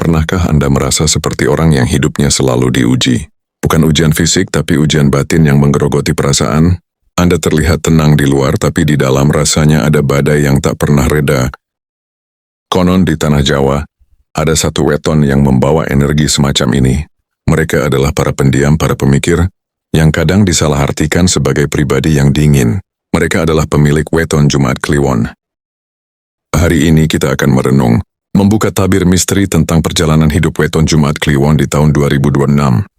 Pernahkah Anda merasa seperti orang yang hidupnya selalu diuji? Bukan ujian fisik, tapi ujian batin yang menggerogoti perasaan. Anda terlihat tenang di luar, tapi di dalam rasanya ada badai yang tak pernah reda. Konon di tanah Jawa, ada satu weton yang membawa energi semacam ini. Mereka adalah para pendiam, para pemikir, yang kadang disalahartikan sebagai pribadi yang dingin. Mereka adalah pemilik weton Jumaat Kliwon. Hari ini kita akan merenung, membuka tabir misteri tentang perjalanan hidup weton Jumaat Kliwon di tahun 2026.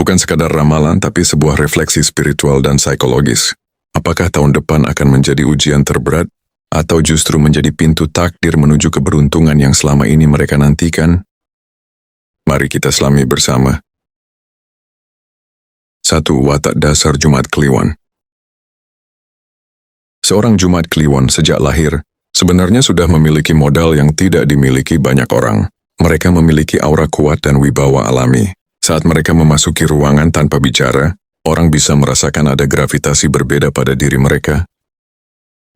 Bukan sekadar ramalan, tapi sebuah refleksi spiritual dan psikologis. Apakah tahun depan akan menjadi ujian terberat, atau justru menjadi pintu takdir menuju keberuntungan yang selama ini mereka nantikan? Mari kita selami bersama. 1. Watak dasar Jumaat Kliwon. Seorang Jumaat Kliwon sejak lahir sebenarnya sudah memiliki modal yang tidak dimiliki banyak orang. Mereka memiliki aura kuat dan wibawa alami. Saat mereka memasuki ruangan tanpa bicara, orang bisa merasakan ada gravitasi berbeda pada diri mereka.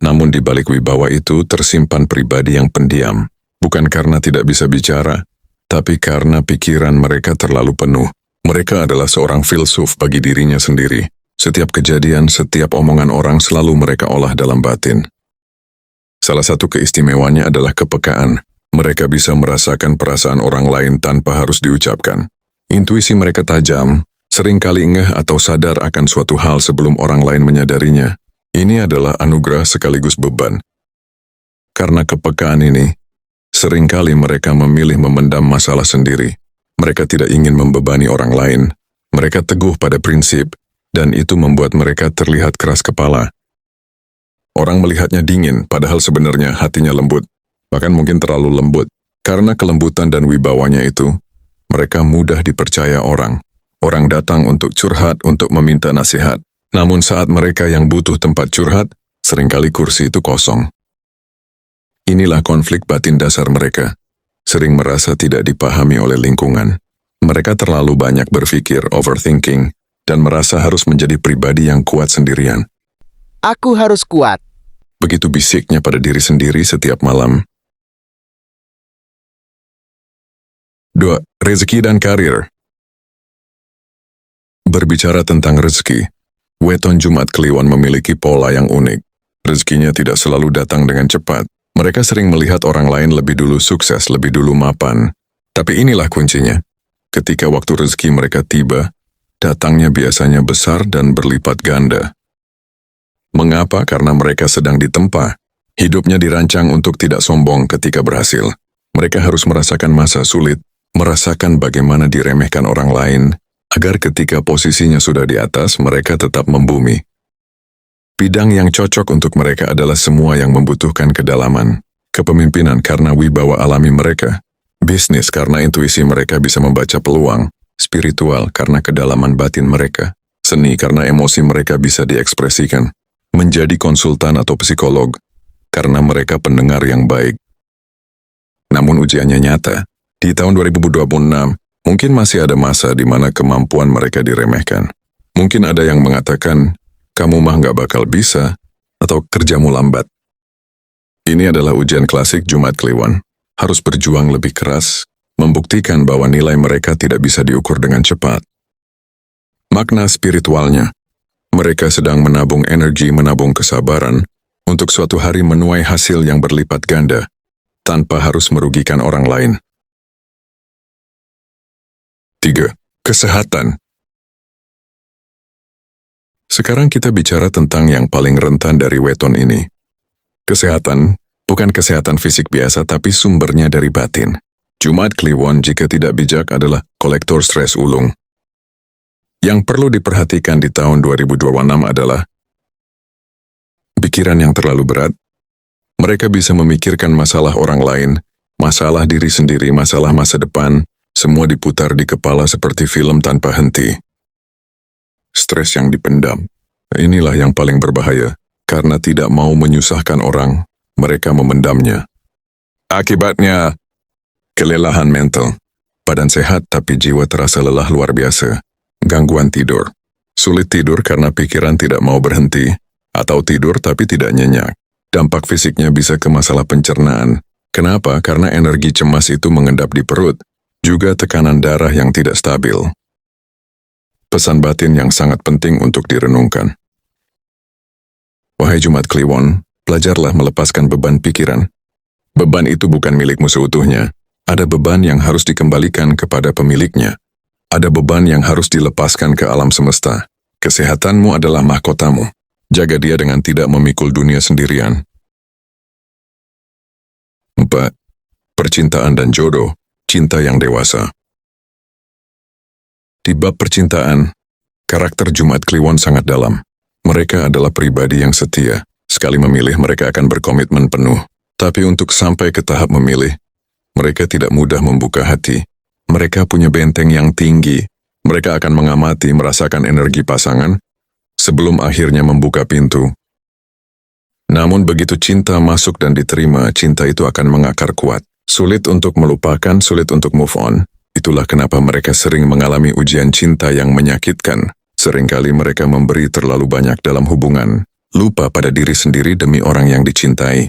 Namun di balik wibawa itu tersimpan pribadi yang pendiam, bukan karena tidak bisa bicara, tapi karena pikiran mereka terlalu penuh. Mereka adalah seorang filsuf bagi dirinya sendiri. Setiap kejadian, setiap omongan orang selalu mereka olah dalam batin. Salah satu keistimewaannya adalah kepekaan. Mereka bisa merasakan perasaan orang lain tanpa harus diucapkan. Intuisi mereka tajam, seringkali ngeh atau sadar akan suatu hal sebelum orang lain menyadarinya. Ini adalah anugerah sekaligus beban. Karena kepekaan ini, seringkali mereka memilih memendam masalah sendiri. Mereka tidak ingin membebani orang lain. Mereka teguh pada prinsip, dan itu membuat mereka terlihat keras kepala. Orang melihatnya dingin, padahal sebenarnya hatinya lembut. Bahkan mungkin terlalu lembut. Karena kelembutan dan wibawanya itu, mereka mudah dipercaya orang. Orang datang untuk curhat, untuk meminta nasihat. Namun saat mereka yang butuh tempat curhat, seringkali kursi itu kosong. Inilah konflik batin dasar mereka. Sering merasa tidak dipahami oleh lingkungan. Mereka terlalu banyak berpikir, overthinking, dan merasa harus menjadi pribadi yang kuat sendirian. Aku harus kuat. Begitu bisiknya pada diri sendiri setiap malam. 2. Rezeki dan karir. Berbicara tentang rezeki, weton Jumaat Kliwon memiliki pola yang unik. Rezekinya tidak selalu datang dengan cepat. Mereka sering melihat orang lain lebih dulu sukses, lebih dulu mapan. Tapi inilah kuncinya. Ketika waktu rezeki mereka tiba, datangnya biasanya besar dan berlipat ganda. Mengapa? Karena mereka sedang ditempa. Hidupnya dirancang untuk tidak sombong ketika berhasil. Mereka harus merasakan masa sulit, merasakan bagaimana diremehkan orang lain, agar ketika posisinya sudah di atas, mereka tetap membumi. Bidang yang cocok untuk mereka adalah semua yang membutuhkan kedalaman. Kepemimpinan karena wibawa alami mereka. Bisnis karena intuisi mereka bisa membaca peluang. Spiritual karena kedalaman batin mereka. Seni karena emosi mereka bisa diekspresikan. Menjadi konsultan atau psikolog karena mereka pendengar yang baik. Namun ujiannya nyata. Di tahun 2026, mungkin masih ada masa di mana kemampuan mereka diremehkan. Mungkin ada yang mengatakan, kamu mah nggak bakal bisa, atau kerjamu lambat. Ini adalah ujian klasik Jumaat Kliwon. Harus berjuang lebih keras, membuktikan bahwa nilai mereka tidak bisa diukur dengan cepat. Makna spiritualnya, mereka sedang menabung energi, menabung kesabaran, untuk suatu hari menuai hasil yang berlipat ganda, tanpa harus merugikan orang lain. 3. Kesehatan. Sekarang kita bicara tentang yang paling rentan dari weton ini. Kesehatan, bukan kesehatan fisik biasa tapi sumbernya dari batin. Jumaat Kliwon jika tidak bijak adalah kolektor stres ulung. Yang perlu diperhatikan di tahun 2026 adalah pikiran yang terlalu berat. Mereka bisa memikirkan masalah orang lain, masalah diri sendiri, masalah masa depan, semua diputar di kepala seperti film tanpa henti. Stres yang dipendam. Inilah yang paling berbahaya. Karena tidak mau menyusahkan orang, mereka memendamnya. Akibatnya, kelelahan mental. Badan sehat tapi jiwa terasa lelah luar biasa. Gangguan tidur. Sulit tidur karena pikiran tidak mau berhenti. Atau tidur tapi tidak nyenyak. Dampak fisiknya bisa ke masalah pencernaan, Kenapa? Karena energi cemas itu mengendap di perut, juga tekanan darah yang tidak stabil. Pesan batin yang sangat penting untuk direnungkan. Wahai Jumat Kliwon, belajarlah melepaskan beban pikiran. Beban itu bukan milikmu seutuhnya. Ada beban yang harus dikembalikan kepada pemiliknya. Ada beban yang harus dilepaskan ke alam semesta. Kesehatanmu adalah mahkotamu. Jaga dia dengan tidak memikul dunia sendirian. 4. Percintaan dan jodoh, cinta yang dewasa. Di bab percintaan, karakter Jumat Kliwon sangat dalam. Mereka adalah pribadi yang setia. Sekali memilih, mereka akan berkomitmen penuh. Tapi untuk sampai ke tahap memilih, mereka tidak mudah membuka hati. Mereka punya benteng yang tinggi. Mereka akan mengamati, merasakan energi pasangan, sebelum akhirnya membuka pintu. Namun begitu cinta masuk dan diterima, cinta itu akan mengakar kuat. Sulit untuk melupakan, sulit untuk move on. Itulah kenapa mereka sering mengalami ujian cinta yang menyakitkan. Seringkali mereka memberi terlalu banyak dalam hubungan, lupa pada diri sendiri demi orang yang dicintai.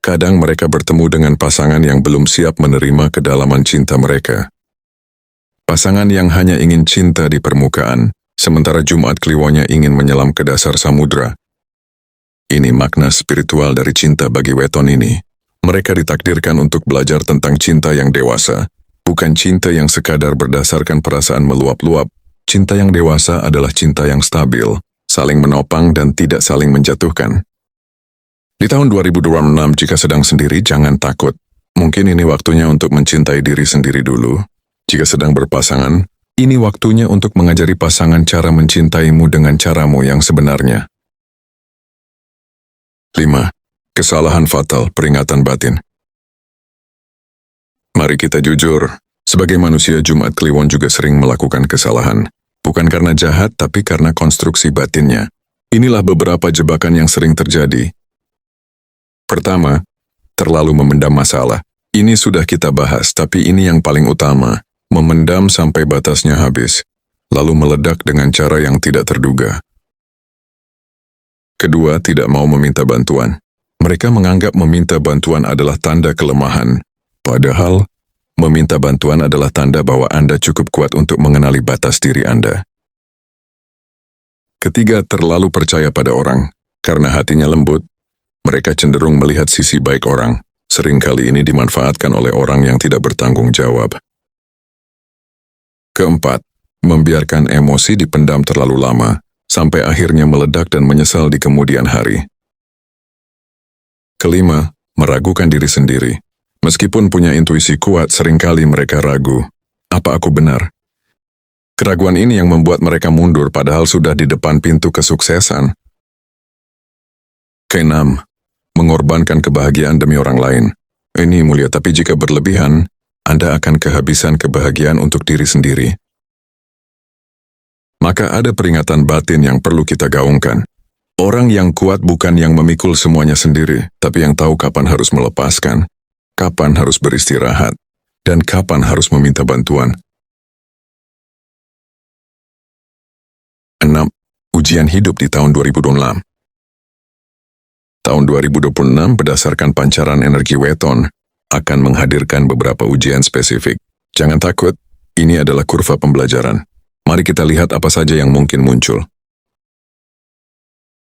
Kadang mereka bertemu dengan pasangan yang belum siap menerima kedalaman cinta mereka. Pasangan yang hanya ingin cinta di permukaan, sementara Jumat Kliwonnya ingin menyelam ke dasar samudra. Ini makna spiritual dari cinta bagi weton ini. Mereka ditakdirkan untuk belajar tentang cinta yang dewasa, bukan cinta yang sekadar berdasarkan perasaan meluap-luap. Cinta yang dewasa adalah cinta yang stabil, saling menopang dan tidak saling menjatuhkan. Di tahun 2026, jika sedang sendiri, jangan takut. Mungkin ini waktunya untuk mencintai diri sendiri dulu. Jika sedang berpasangan, ini waktunya untuk mengajari pasangan cara mencintaimu dengan caramu yang sebenarnya. 5. Kesalahan fatal, peringatan batin. Mari kita jujur, sebagai manusia Jumat Kliwon juga sering melakukan kesalahan. Bukan karena jahat, tapi karena konstruksi batinnya. Inilah beberapa jebakan yang sering terjadi. Pertama, terlalu memendam masalah. Ini sudah kita bahas, tapi ini yang paling utama. Memendam sampai batasnya habis, lalu meledak dengan cara yang tidak terduga. Kedua, tidak mau meminta bantuan. Mereka menganggap meminta bantuan adalah tanda kelemahan. Padahal, meminta bantuan adalah tanda bahwa Anda cukup kuat untuk mengenali batas diri Anda. Ketiga, terlalu percaya pada orang. Karena hatinya lembut, mereka cenderung melihat sisi baik orang. Seringkali ini dimanfaatkan oleh orang yang tidak bertanggung jawab. Keempat, membiarkan emosi dipendam terlalu lama, sampai akhirnya meledak dan menyesal di kemudian hari. Kelima, meragukan diri sendiri. Meskipun punya intuisi kuat, seringkali mereka ragu. Apa aku benar? Keraguan ini yang membuat mereka mundur padahal sudah di depan pintu kesuksesan. Keenam, mengorbankan kebahagiaan demi orang lain. Ini mulia, tapi jika berlebihan, Anda akan kehabisan kebahagiaan untuk diri sendiri. Maka ada peringatan batin yang perlu kita gaungkan. Orang yang kuat bukan yang memikul semuanya sendiri, tapi yang tahu kapan harus melepaskan, kapan harus beristirahat, dan kapan harus meminta bantuan. 6. Ujian hidup di tahun 2026. Tahun 2026 berdasarkan pancaran energi weton akan menghadirkan beberapa ujian spesifik. Jangan takut, ini adalah kurva pembelajaran. Mari kita lihat apa saja yang mungkin muncul.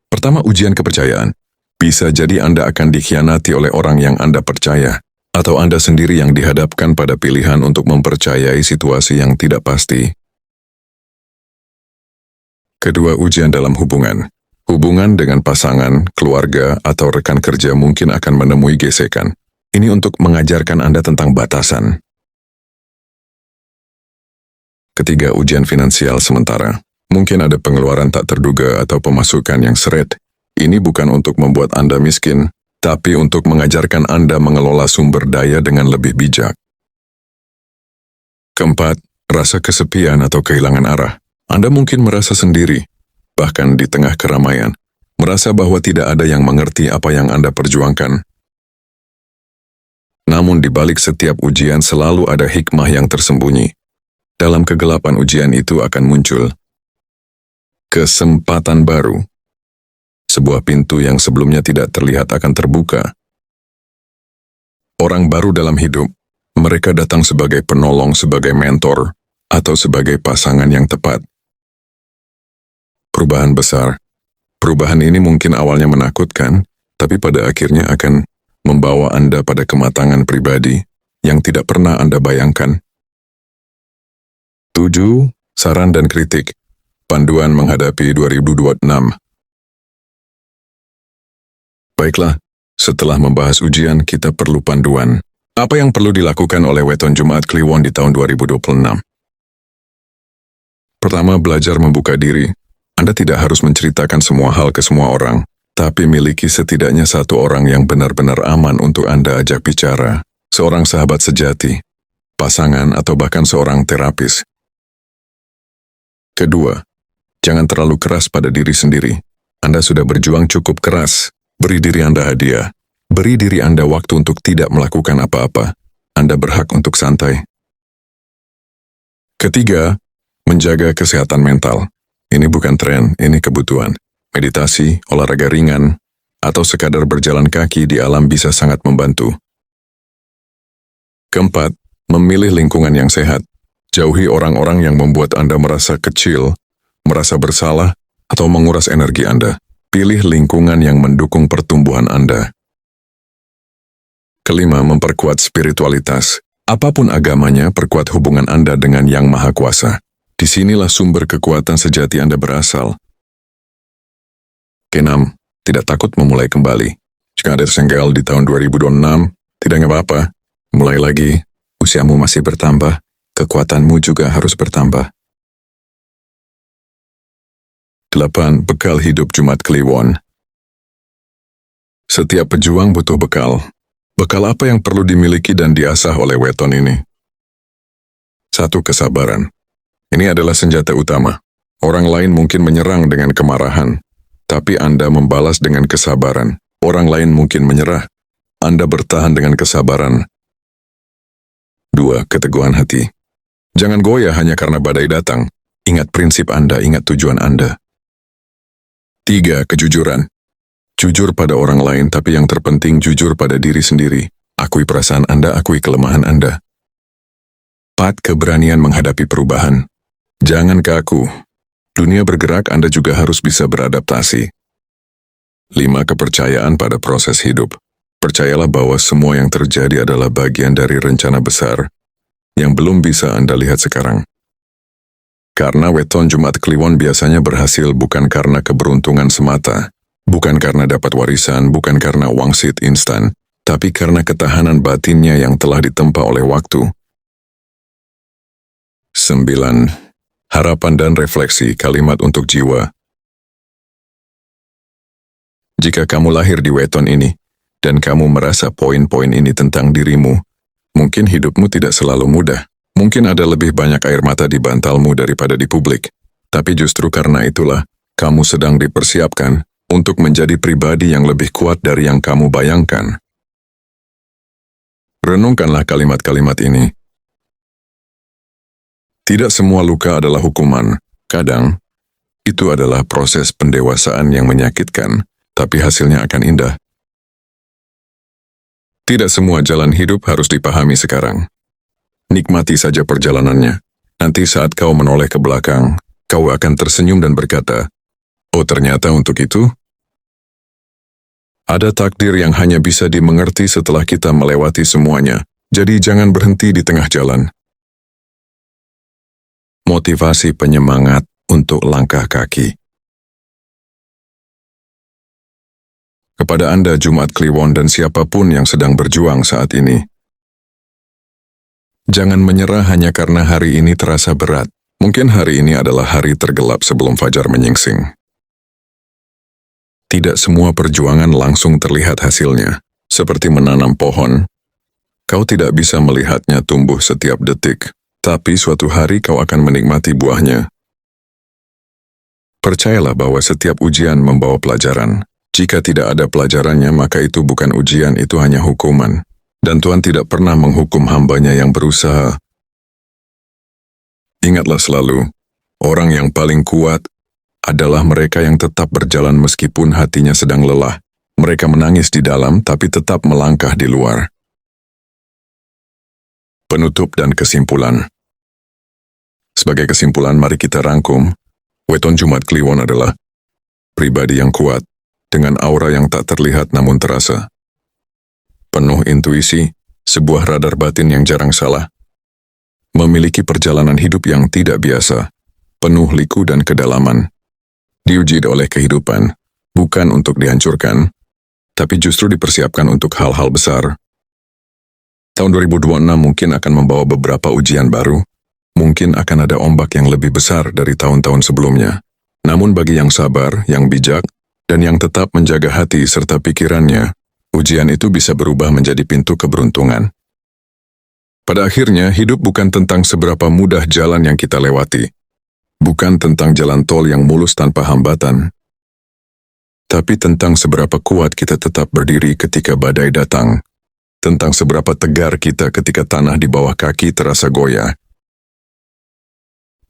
Pertama, ujian kepercayaan. Bisa jadi Anda akan dikhianati oleh orang yang Anda percaya, atau Anda sendiri yang dihadapkan pada pilihan untuk mempercayai situasi yang tidak pasti. Kedua, ujian dalam hubungan. Hubungan dengan pasangan, keluarga, atau rekan kerja mungkin akan menemui gesekan. Ini untuk mengajarkan Anda tentang batasan. Ketiga, ujian finansial sementara. Mungkin ada pengeluaran tak terduga atau pemasukan yang seret. Ini bukan untuk membuat Anda miskin, tapi untuk mengajarkan Anda mengelola sumber daya dengan lebih bijak. Keempat, rasa kesepian atau kehilangan arah. Anda mungkin merasa sendiri, bahkan di tengah keramaian, merasa bahwa tidak ada yang mengerti apa yang Anda perjuangkan. Namun di balik setiap ujian selalu ada hikmah yang tersembunyi. Dalam kegelapan ujian itu akan muncul kesempatan baru. Sebuah pintu yang sebelumnya tidak terlihat akan terbuka. Orang baru dalam hidup. Mereka datang sebagai penolong, sebagai mentor, atau sebagai pasangan yang tepat. Perubahan besar. Perubahan ini mungkin awalnya menakutkan, tapi pada akhirnya akan membawa Anda pada kematangan pribadi yang tidak pernah Anda bayangkan. 7. Saran dan kritik. Panduan menghadapi 2026. Baiklah, setelah membahas ujian, kita perlu panduan. Apa yang perlu dilakukan oleh Weton Jumaat Kliwon di tahun 2026? Pertama, belajar membuka diri. Anda tidak harus menceritakan semua hal ke semua orang, tapi miliki setidaknya satu orang yang benar-benar aman untuk Anda ajak bicara. Seorang sahabat sejati, pasangan, atau bahkan seorang terapis. Kedua, jangan terlalu keras pada diri sendiri. Anda sudah berjuang cukup keras. Beri diri Anda hadiah. Beri diri Anda waktu untuk tidak melakukan apa-apa. Anda berhak untuk santai. Ketiga, menjaga kesehatan mental. Ini bukan tren, ini kebutuhan. Meditasi, olahraga ringan, atau sekadar berjalan kaki di alam bisa sangat membantu. Keempat, memilih lingkungan yang sehat. Jauhi orang-orang yang membuat Anda merasa kecil, merasa bersalah, atau menguras energi Anda. Pilih lingkungan yang mendukung pertumbuhan Anda. Kelima, memperkuat spiritualitas. Apapun agamanya, perkuat hubungan Anda dengan Yang Maha Kuasa. Disinilah sumber kekuatan sejati Anda berasal. Keenam, tidak takut memulai kembali. Jika ada tersenggol di tahun 2026, tidak apa-apa. Mulai lagi, usiamu masih bertambah. Kekuatanmu juga harus bertambah. 8. Bekal hidup Jumaat Kliwon. Setiap pejuang butuh bekal. Bekal apa yang perlu dimiliki dan diasah oleh Weton ini? 1. Kesabaran. Ini adalah senjata utama. Orang lain mungkin menyerang dengan kemarahan, tapi Anda membalas dengan kesabaran. Orang lain mungkin menyerah. Anda bertahan dengan kesabaran. 2. Keteguhan hati. Jangan goyah hanya karena badai datang. Ingat prinsip Anda, ingat tujuan Anda. 3. Kejujuran. Jujur pada orang lain, tapi yang terpenting jujur pada diri sendiri. Akui perasaan Anda, akui kelemahan Anda. 4. Keberanian menghadapi perubahan. Jangan kaku. Dunia bergerak, Anda juga harus bisa beradaptasi. 5. Kepercayaan pada proses hidup. Percayalah bahwa semua yang terjadi adalah bagian dari rencana besar yang belum bisa Anda lihat sekarang. Karena Weton Jumaat Kliwon biasanya berhasil bukan karena keberuntungan semata, bukan karena dapat warisan, bukan karena wangsit instan, tapi karena ketahanan batinnya yang telah ditempa oleh waktu. 9. Harapan dan refleksi, kalimat untuk jiwa. Jika kamu lahir di Weton ini, dan kamu merasa poin-poin ini tentang dirimu, mungkin hidupmu tidak selalu mudah. Mungkin ada lebih banyak air mata di bantalmu daripada di publik. Tapi justru karena itulah, kamu sedang dipersiapkan untuk menjadi pribadi yang lebih kuat dari yang kamu bayangkan. Renungkanlah kalimat-kalimat ini. Tidak semua luka adalah hukuman. Kadang, itu adalah proses pendewasaan yang menyakitkan, tapi hasilnya akan indah. Tidak semua jalan hidup harus dipahami sekarang. Nikmati saja perjalanannya. Nanti saat kau menoleh ke belakang, kau akan tersenyum dan berkata, "Oh, ternyata untuk itu?" Ada takdir yang hanya bisa dimengerti setelah kita melewati semuanya, jadi jangan berhenti di tengah jalan. Motivasi penyemangat untuk langkah kaki. Kepada Anda Jumaat Kliwon dan siapapun yang sedang berjuang saat ini, jangan menyerah hanya karena hari ini terasa berat. Mungkin hari ini adalah hari tergelap sebelum fajar menyingsing. Tidak semua perjuangan langsung terlihat hasilnya. Seperti menanam pohon, kau tidak bisa melihatnya tumbuh setiap detik, tapi suatu hari kau akan menikmati buahnya. Percayalah bahwa setiap ujian membawa pelajaran. Jika tidak ada pelajarannya, maka itu bukan ujian, itu hanya hukuman. Dan Tuhan tidak pernah menghukum hamba-Nya yang berusaha. Ingatlah selalu, orang yang paling kuat adalah mereka yang tetap berjalan meskipun hatinya sedang lelah. Mereka menangis di dalam tapi tetap melangkah di luar. Penutup dan kesimpulan. Sebagai kesimpulan, mari kita rangkum, Weton Jumat Kliwon adalah pribadi yang kuat, dengan aura yang tak terlihat namun terasa. Penuh intuisi, sebuah radar batin yang jarang salah. Memiliki perjalanan hidup yang tidak biasa, penuh liku dan kedalaman. Diuji oleh kehidupan, bukan untuk dihancurkan, tapi justru dipersiapkan untuk hal-hal besar. Tahun 2026 mungkin akan membawa beberapa ujian baru, mungkin akan ada ombak yang lebih besar dari tahun-tahun sebelumnya. Namun bagi yang sabar, yang bijak, dan yang tetap menjaga hati serta pikirannya, ujian itu bisa berubah menjadi pintu keberuntungan. Pada akhirnya, hidup bukan tentang seberapa mudah jalan yang kita lewati, bukan tentang jalan tol yang mulus tanpa hambatan, tapi tentang seberapa kuat kita tetap berdiri ketika badai datang, tentang seberapa tegar kita ketika tanah di bawah kaki terasa goyah.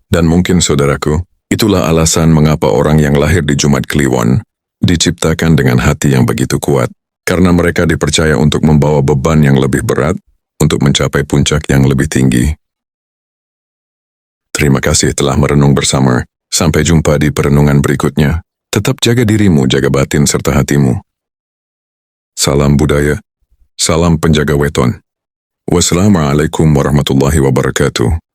Dan mungkin, saudaraku, itulah alasan mengapa orang yang lahir di Jumat Kliwon diciptakan dengan hati yang begitu kuat, karena mereka dipercaya untuk membawa beban yang lebih berat, untuk mencapai puncak yang lebih tinggi. Terima kasih telah merenung bersama. Sampai jumpa di perenungan berikutnya. Tetap jaga dirimu, jaga batin serta hatimu. Salam budaya. Salam penjaga weton. Wassalamualaikum warahmatullahi wabarakatuh.